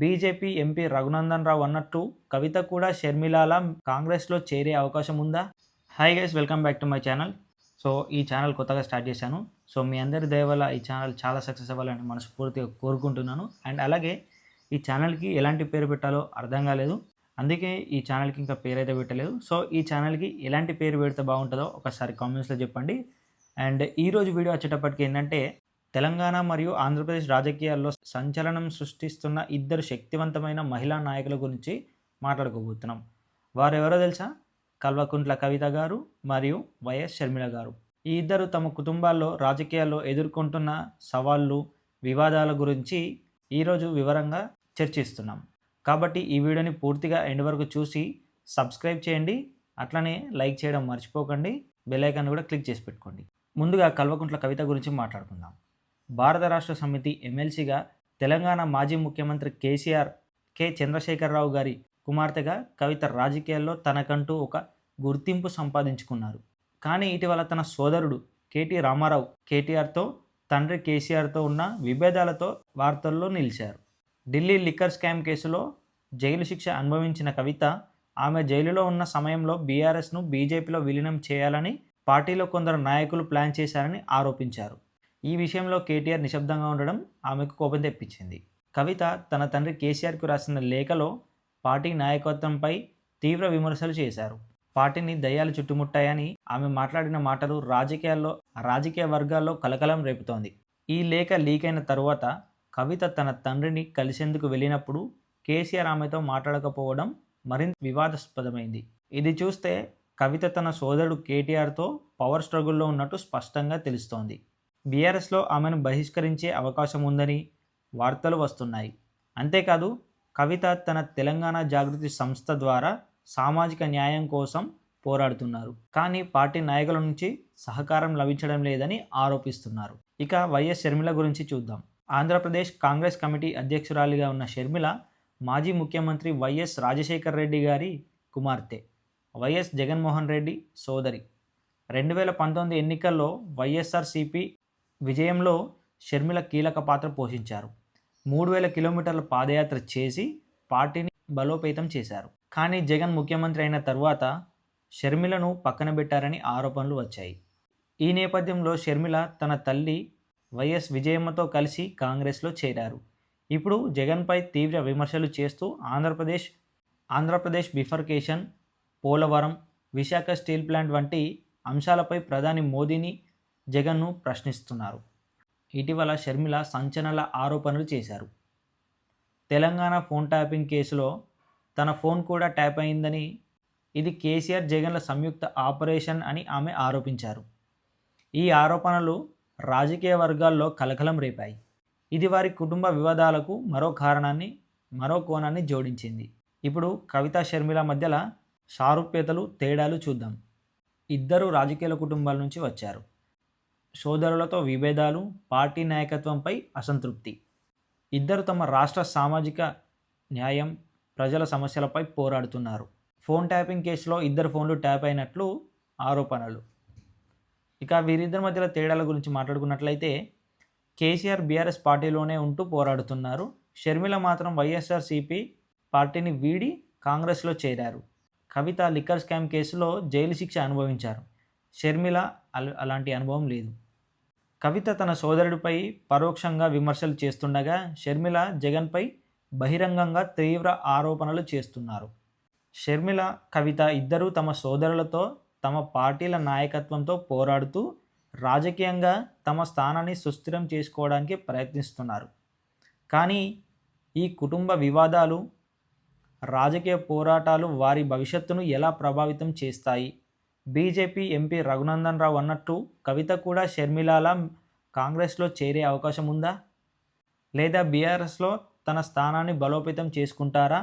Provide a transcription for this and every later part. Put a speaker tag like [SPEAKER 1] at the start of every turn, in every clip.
[SPEAKER 1] BJP MP Raghunandan Rao అన్నట్టు కవిత కూడా షర్మిలాల కాంగ్రెస్లో చేరే అవకాశం ఉందా? Hi guys, welcome back to my channel. So ఈ ఛానల్ కొత్తగా స్టార్ట్ చేశాను. సో మీ అందరి దయ వల్ల ఈ ఛానల్ చాలా సక్సెస్ అవ్వాలని మనస్ఫూర్తిగా కోరుకుంటున్నాను. అండ్ అలాగే ఈ ఛానల్కి ఎలాంటి పేరు పెట్టాలో అర్థం కాలేదు, అందుకే ఈ ఛానల్కి ఇంకా పేరు అయితే పెట్టలేదు. సో ఈ ఛానల్కి ఎలాంటి పేరు పెడితే బాగుంటుందో ఒకసారి కామెంట్స్లో చెప్పండి. అండ్ ఈరోజు వీడియో వచ్చేటప్పటికి ఏంటంటే, తెలంగాణ మరియు ఆంధ్రప్రదేశ్ రాజకీయాల్లో సంచలనం సృష్టిస్తున్న ఇద్దరు శక్తివంతమైన మహిళా నాయకుల గురించి మాట్లాడుకోబోతున్నాం. వారెవరో తెలుసా? కల్వకుంట్ల కవిత గారు మరియు వైఎస్ షర్మిల గారు. ఈ ఇద్దరు తమ కుటుంబాల్లో రాజకీయాల్లో ఎదుర్కొంటున్న సవాళ్ళు, వివాదాల గురించి ఈరోజు వివరంగా చర్చిస్తున్నాం. కాబట్టి ఈ వీడియోని పూర్తిగా ఎండ్ వరకు చూసి సబ్స్క్రైబ్ చేయండి, అట్లనే లైక్ చేయడం మర్చిపోకండి, బెల్ ఐకాన్ కూడా క్లిక్ చేసి పెట్టుకోండి. ముందుగా కల్వకుంట్ల కవిత గురించి మాట్లాడుకుందాం. భారత రాష్ట్ర సమితి ఎమ్మెల్సీగా తెలంగాణ మాజీ ముఖ్యమంత్రి కేసీఆర్ కె చంద్రశేఖరరావు గారి కుమార్తెగా కవిత రాజకీయాల్లో తనకంటూ ఒక గుర్తింపు సంపాదించుకున్నారు. కానీ ఇటీవల తన సోదరుడు కేటీ రామారావు కేటీఆర్తో, తండ్రి కేసీఆర్తో ఉన్న విభేదాలతో వార్తల్లో నిలిచారు. ఢిల్లీ లిక్కర్ స్కామ్ కేసులో జైలు శిక్ష అనుభవించిన కవిత ఆమె జైలులో ఉన్న సమయంలో బీఆర్ఎస్ను బీజేపీలో విలీనం చేయాలని పార్టీలో కొందరు నాయకులు ప్లాన్ చేశారని ఆరోపించారు. ఈ విషయంలో కేటీఆర్ నిశ్శబ్దంగా ఉండడం ఆమెకు కోపం తెప్పించింది. కవిత తన తండ్రి కేసీఆర్కు రాసిన లేఖలో పార్టీ నాయకత్వంపై తీవ్ర విమర్శలు చేశారు. పార్టీని దయ్యాలు చుట్టుముట్టాయని ఆమె మాట్లాడిన మాటలు రాజకీయ వర్గాల్లో కలకలం రేపుతోంది. ఈ లేఖ లీక్ అయిన తరువాత కవిత తన తండ్రిని కలిసేందుకు వెళ్ళినప్పుడు కేసీఆర్ ఆమెతో మాట్లాడకపోవడం మరింత వివాదాస్పదమైంది. ఇది చూస్తే కవిత తన సోదరుడు కేటీఆర్తో పవర్ స్ట్రగుల్లో ఉన్నట్టు స్పష్టంగా తెలుస్తోంది. బీఆర్ఎస్లో ఆమెను బహిష్కరించే అవకాశం ఉందని వార్తలు వస్తున్నాయి. అంతేకాదు కవిత తన తెలంగాణ జాగృతి సంస్థ ద్వారా సామాజిక న్యాయం కోసం పోరాడుతున్నారు. కానీ పార్టీ నాయకుల నుంచి సహకారం లభించడం లేదని ఆరోపిస్తున్నారు. ఇక వైఎస్ షర్మిల గురించి చూద్దాం. ఆంధ్రప్రదేశ్ కాంగ్రెస్ కమిటీ అధ్యక్షురాలిగా ఉన్న షర్మిల మాజీ ముఖ్యమంత్రి వైఎస్ రాజశేఖర్ రెడ్డి గారి కుమార్తె, వైఎస్ జగన్మోహన్ రెడ్డి సోదరి. 2019 ఎన్నికల్లో వైఎస్ఆర్సీపీ విజయంలో షర్మిల కీలక పాత్ర పోషించారు. 3000 కిలోమీటర్ల పాదయాత్ర చేసి పార్టీని బలోపేతం చేశారు. కానీ జగన్ ముఖ్యమంత్రి అయిన తర్వాత షర్మిలను పక్కన పెట్టారని ఆరోపణలు వచ్చాయి. ఈ నేపథ్యంలో షర్మిల తన తల్లి వైఎస్ విజయమ్మతో కలిసి కాంగ్రెస్లో చేరారు. ఇప్పుడు జగన్పై తీవ్ర విమర్శలు చేస్తూ ఆంధ్రప్రదేశ్ బిఫర్కేషన్, పోలవరం, విశాఖ స్టీల్ ప్లాంట్ వంటి అంశాలపై ప్రధాని మోదీని, జగన్ను ప్రశ్నిస్తున్నారు. ఇటీవల షర్మిల సంచలన ఆరోపణలు చేశారు. తెలంగాణ ఫోన్ ట్యాపింగ్ కేసులో తన ఫోన్ కూడా ట్యాప్ అయిందని, ఇది కేసీఆర్ జగన్ల సంయుక్త ఆపరేషన్ అని ఆమె ఆరోపించారు. ఈ ఆరోపణలు రాజకీయ వర్గాల్లో కలకలం రేపాయి. ఇది వారి కుటుంబ వివాదాలకు మరో కోణాన్ని జోడించింది. ఇప్పుడు కవిత షర్మిల మధ్యల సారూప్యతలు, తేడాలు చూద్దాం. ఇద్దరు రాజకీయ కుటుంబాల నుంచి వచ్చారు. సోదరులతో విభేదాలు, పార్టీ నాయకత్వంపై అసంతృప్తి. ఇద్దరు తమ రాష్ట్ర సామాజిక న్యాయం, ప్రజల సమస్యలపై పోరాడుతున్నారు. ఫోన్ ట్యాపింగ్ కేసులో ఇద్దరు ఫోన్లు ట్యాప్ అయినట్లు ఆరోపణలు. ఇక వీరిద్దరి మధ్యలో తేడాల గురించి మాట్లాడుకున్నట్లయితే, కేసీఆర్ బీఆర్ఎస్ పార్టీలోనే ఉంటూ పోరాడుతున్నారు. షర్మిల మాత్రం వైఎస్ఆర్సీపీ పార్టీని వీడి కాంగ్రెస్లో చేరారు. కవిత లిక్కర్ స్కామ్ కేసులో జైలు శిక్ష అనుభవించారు. షర్మిల అలాంటి అనుభవం లేదు. కవిత తన సోదరుడిపై పరోక్షంగా విమర్శలు చేస్తుండగా, షర్మిల జగన్పై బహిరంగంగా తీవ్ర ఆరోపణలు చేస్తున్నారు. షర్మిల, కవిత ఇద్దరూ తమ సోదరులతో, తమ పార్టీల నాయకత్వంతో పోరాడుతూ రాజకీయంగా తమ స్థానాన్ని సుస్థిరం చేసుకోవడానికి ప్రయత్నిస్తున్నారు. కానీ ఈ కుటుంబ వివాదాలు, రాజకీయ పోరాటాలు వారి భవిష్యత్తును ఎలా ప్రభావితం చేస్తాయి? బీజేపీ ఎంపీ రఘునందన్ రావు అన్నట్టు కవిత కూడా షర్మిలాల కాంగ్రెస్లో చేరే అవకాశం ఉందా? లేదా బీఆర్ఎస్లో తన స్థానాన్ని బలోపేతం చేసుకుంటారా?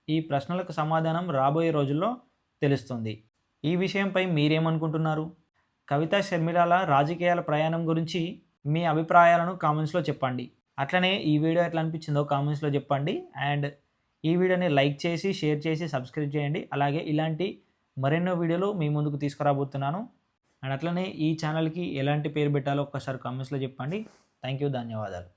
[SPEAKER 1] ఈ ప్రశ్నలకు సమాధానం రాబోయే రోజుల్లో తెలుస్తుంది. ఈ విషయంపై మీరేమనుకుంటున్నారు? కవిత షర్మిలాల రాజకీయాల ప్రయాణం గురించి మీ అభిప్రాయాలను కామెంట్స్లో చెప్పండి. అట్లనే ఈ వీడియో ఎట్లా అనిపించిందో కామెంట్స్లో చెప్పండి. అండ్ ఈ వీడియోని లైక్ చేసి, షేర్ చేసి, సబ్స్క్రైబ్ చేయండి. అలాగే ఇలాంటి మరెన్నో వీడియోలు మీ ముందుకు తీసుకురాబోతున్నాను. అండ్ అట్లనే ఈ ఛానల్కి ఎలాంటి పేరు పెట్టాలో ఒక్కసారి కామెంట్స్లో చెప్పండి. థ్యాంక్ యూ, ధన్యవాదాలు.